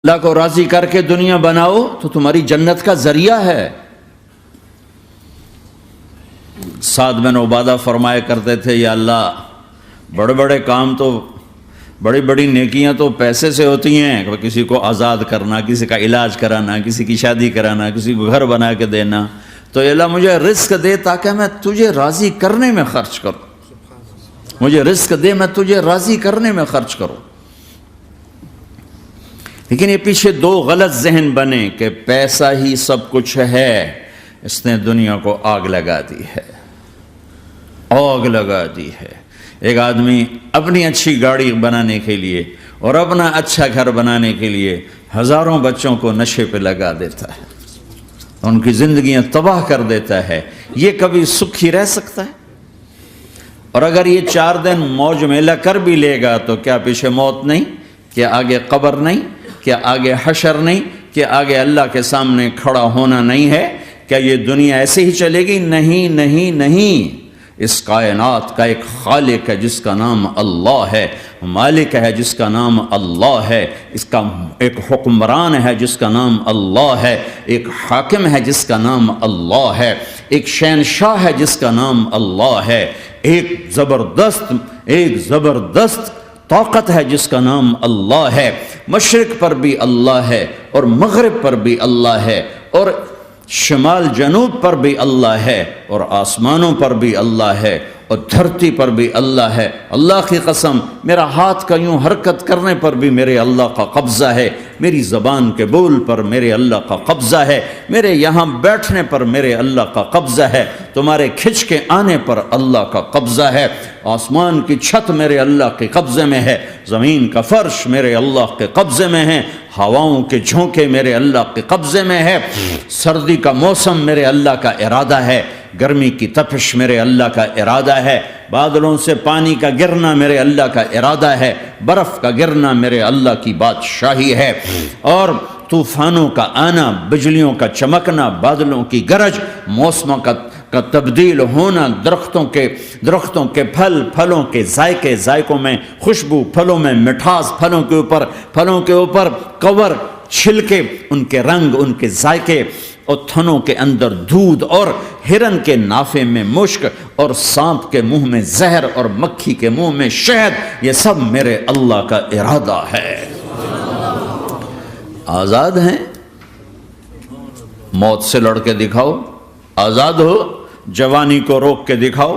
اللہ کو راضی کر کے دنیا بناؤ تو تمہاری جنت کا ذریعہ ہے۔ سعد بن عبادہ فرمایا کرتے تھے، یا اللہ بڑے بڑے کام تو، بڑی بڑی نیکیاں تو پیسے سے ہوتی ہیں، کسی کو آزاد کرنا، کسی کا علاج کرانا، کسی کی شادی کرانا، کسی کو گھر بنا کے دینا، تو اللہ مجھے رزق دے تاکہ میں تجھے راضی کرنے میں خرچ کروں، مجھے رزق دے میں تجھے راضی کرنے میں خرچ کروں۔ لیکن یہ پیچھے دو غلط ذہن بنے کہ پیسہ ہی سب کچھ ہے، اس نے دنیا کو آگ لگا دی ہے، آگ لگا دی ہے۔ ایک آدمی اپنی اچھی گاڑی بنانے کے لیے اور اپنا اچھا گھر بنانے کے لیے ہزاروں بچوں کو نشے پہ لگا دیتا ہے، ان کی زندگیاں تباہ کر دیتا ہے۔ یہ کبھی سکھی رہ سکتا ہے؟ اور اگر یہ 4 دن موج میلہ کر بھی لے گا تو کیا پیچھے موت نہیں؟ کیا آگے قبر نہیں؟ کیا آگے حشر نہیں؟ کیا آگے اللہ کے سامنے کھڑا ہونا نہیں ہے؟ کیا یہ دنیا ایسے ہی چلے گی؟ نہیں نہیں نہیں، اس کائنات کا ایک خالق ہے جس کا نام اللہ ہے، مالک ہے جس کا نام اللہ ہے، اس کا ایک حکمران ہے جس کا نام اللہ ہے، ایک حاکم ہے جس کا نام اللہ ہے، ایک شہنشاہ ہے جس کا نام اللہ ہے، ایک زبردست طاقت ہے جس کا نام اللہ ہے۔ مشرق پر بھی اللہ ہے اور مغرب پر بھی اللہ ہے اور شمال جنوب پر بھی اللہ ہے اور آسمانوں پر بھی اللہ ہے اور دھرتی پر بھی اللہ ہے۔ اللہ کی قسم، میرا ہاتھ کا یوں حرکت کرنے پر بھی میرے اللہ کا قبضہ ہے، میری زبان کے بول پر میرے اللہ کا قبضہ ہے، میرے یہاں بیٹھنے پر میرے اللہ کا قبضہ ہے، تمہارے کھچ کے آنے پر اللہ کا قبضہ ہے۔ آسمان کی چھت میرے اللہ کے قبضے میں ہے، زمین کا فرش میرے اللہ کے قبضے میں ہے، ہواؤں کے جھونکے میرے اللہ کے قبضے میں ہے، سردی کا موسم میرے اللہ کا ارادہ ہے، گرمی کی تپش میرے اللہ کا ارادہ ہے، بادلوں سے پانی کا گرنا میرے اللہ کا ارادہ ہے، برف کا گرنا میرے اللہ کی بادشاہی ہے، اور طوفانوں کا آنا، بجلیوں کا چمکنا، بادلوں کی گرج، موسموں کا تبدیل ہونا، درختوں کے پھلوں کے ذائقوں میں خوشبو، پھلوں میں مٹھاس، پھلوں کے اوپر کور، چھلکے، ان کے رنگ، ان کے ذائقے، اور تھنوں کے اندر دودھ، اور ہرن کے نافے میں مشک، اور سانپ کے منہ میں زہر، اور مکھی کے منہ میں شہد، یہ سب میرے اللہ کا ارادہ ہے۔ آزاد ہیں؟ موت سے لڑ کے دکھاؤ، آزاد ہو، جوانی کو روک کے دکھاؤ،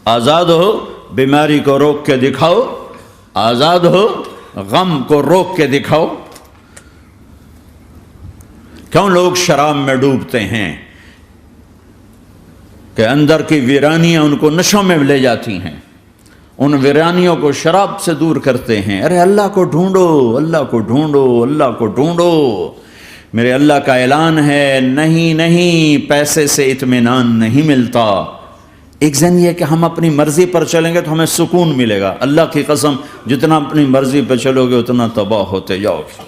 آزاد ہو، بیماری کو روک کے دکھاؤ، آزاد ہو، غم کو روک کے دکھاؤ۔ کیوں لوگ شراب میں ڈوبتے ہیں؟ کہ اندر کی ویرانیاں ان کو نشوں میں لے جاتی ہیں، ان ویرانیوں کو شراب سے دور کرتے ہیں۔ ارے اللہ کو ڈھونڈو، اللہ کو ڈھونڈو، اللہ کو ڈھونڈو۔ میرے اللہ کا اعلان ہے، نہیں، پیسے سے اطمینان نہیں ملتا۔ ایک ذہن یہ کہ ہم اپنی مرضی پر چلیں گے تو ہمیں سکون ملے گا۔ اللہ کی قسم، جتنا اپنی مرضی پہ چلو گے اتنا تباہ ہوتے جاؤ گے۔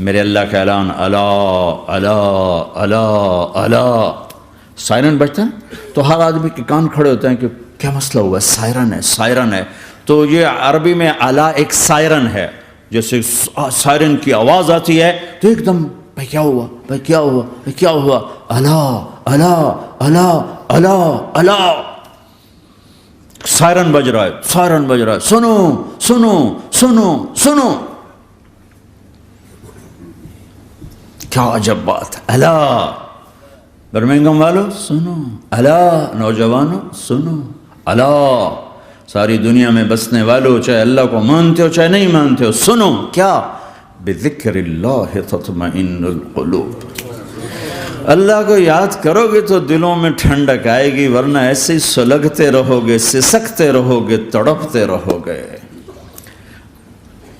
میرے اللہ کا اعلان، اللہ اللہ اللہ اللہ، سائرن بجتا ہے تو ہر آدمی کے کان کھڑے ہوتے ہیں کہ کیا مسئلہ ہوا ہے، سائرن ہے۔ تو یہ عربی میں اعلیٰ ایک سائرن ہے، جیسے سائرن کی آواز آتی ہے تو ایک دم بھائی کیا ہوا، اللہ اللہ اللہ اللہ اللہ، سائرن بج رہا ہے، سنو سنو سنو سنو، کیا عجب بات ہے۔ اللہ برمنگم والو سنو، اللہ نوجوانوں سنو، اللہ ساری دنیا میں بسنے والو، چاہے اللہ کو مانتے ہو چاہے نہیں مانتے ہو، سنو، کیا؟ بذکر اللہ تطمئن القلوب، اللہ کو یاد کرو گے تو دلوں میں ٹھنڈک آئے گی، ورنہ ایسے ہی سلگتے رہو گے، سسکتے رہو گے، تڑپتے رہو گے۔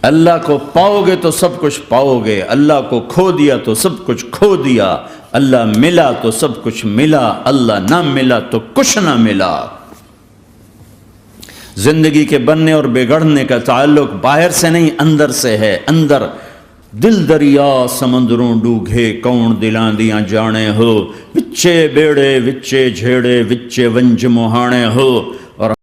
اللہ کو پاؤ گے تو سب کچھ پاؤ گے، اللہ کو کھو دیا تو سب کچھ کھو دیا، اللہ ملا تو سب کچھ ملا، اللہ نہ ملا تو کچھ نہ ملا۔ زندگی کے بننے اور بگڑنے کا تعلق باہر سے نہیں، اندر سے ہے۔ اندر دل دریا سمندروں ڈوگے، کون دلاں دیاں جانے ہو، وچے بیڑے وچے جھیڑے وچے ونج مہانے ہو،